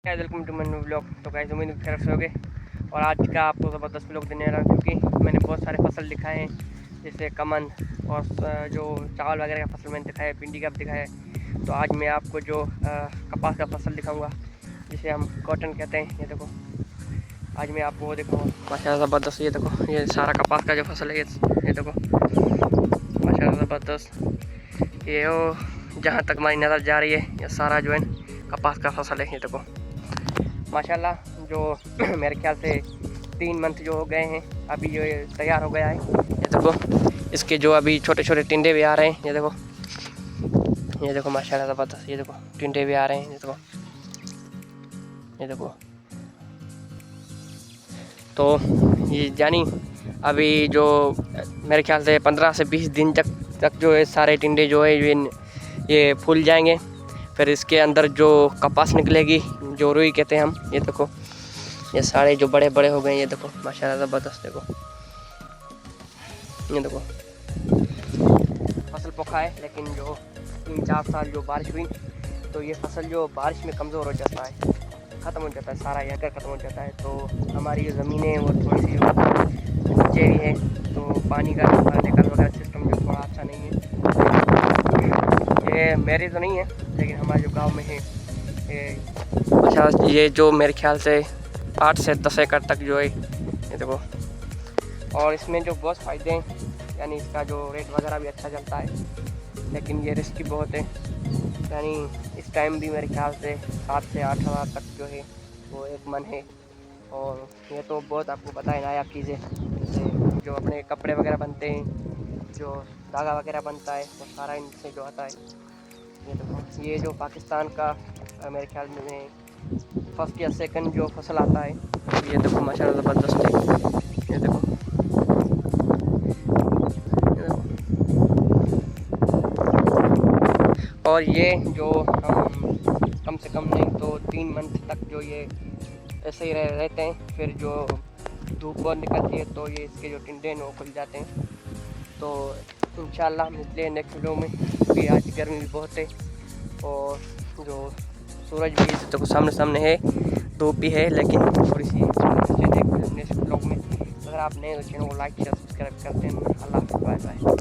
Welcome to my new blog. तो guys उम्मीद खैर से होगे और आज का आपको ज़बरदस्त ब्लॉग देने रहा हूँ क्योंकि मैंने बहुत सारे फसल दिखाए हैं जैसे कमन और जो चावल वगैरह का फसल मैंने दिखाया है, भिंडी का भी दिखाया है। तो आज मैं आपको जो कपास का फसल दिखाऊंगा जिसे हम कॉटन कहते हैं। ये देखो आज मैं आपको वो दिखाऊंगा माशाल्लाह ज़बरदस्त। ये देखो ये सारा कपास का जो फसल है ये देखो माशाल्लाह ज़बरदस्त। ये हो जहाँ तक हमारी नज़र जा रही है ये सारा जो है कपास का फसल है। ये देखो माशाल्लाह जो मेरे ख्याल से 3 मंथ जो हो गए हैं अभी जो तैयार हो गया है। ये देखो इसके जो अभी छोटे छोटे टिंडे भी आ रहे हैं। ये देखो माशाल्लाह ज़बरदस्त। ये देखो टिंडे भी आ रहे हैं। ये देखो तो ये जानी अभी जो मेरे ख्याल से 15 से 20 दिन तक जो है सारे टिंडे जो है ये फूल जाएंगे। फिर इसके अंदर जो कपास निकलेगी जो रुई कहते हैं हम। ये देखो ये सारे जो बड़े बड़े हो गए। ये देखो माशाल्लाह ज़बरदस्त। ये देखो फसल पोखा है लेकिन जो 3-4 साल जो बारिश हुई तो ये फसल जो बारिश में कमज़ोर हो जाता है, ख़त्म हो जाता है, सारा यकर ख़त्म हो जाता है। तो हमारी जो ज़मीनें हैं वो थोड़ी सी नीचे ही है तो पानी का भरने का वगैरह सिस्टम जो थोड़ा अच्छा नहीं है। ये मेरी तो नहीं है लेकिन हमारे जो गांव में है अच्छा ये जो मेरे ख्याल से 8 से 10 एकड़ तक जो है। ये देखो और इसमें जो बहुत फ़ायदे हैं यानी इसका जो रेट वगैरह भी अच्छा चलता है लेकिन ये रिस्की बहुत है। यानी इस टाइम भी मेरे ख्याल से 7 से 8 हज़ार तक जो है वो एक मन है। और ये तो बहुत आपको पता है नायाब चीज़ें जैसे जो अपने कपड़े वगैरह बनते हैं, जो धागा वगैरह बनता है वो सारा इनसे जो आता है। ये देखो ये जो पाकिस्तान का मेरे ख्याल में फर्स्ट या सेकंड जो फसल आता है। ये देखो माशाल्लाह ज़बरदस्त है। ये देखो और ये जो हम कम से कम नहीं तो 3 मंथ तक जो ये ऐसे ही रहते हैं। फिर जो धूप बहुत निकलती है तो ये इसके जो टिंडे हैं वो खुल जाते हैं। तो इंशाल्लाह मिलते हैं नेक्स्ट वीडियो में क्योंकि आज गर्मी भी बहुत है और जो सूरज भी तो सामने है, धूप भी है लेकिन थोड़ी सी नेक्स्ट ब्लॉग में। अगर आप नए तो चैनल को लाइक शेयर सब्सक्राइब करते हैं। अल्लाह बाय बाय।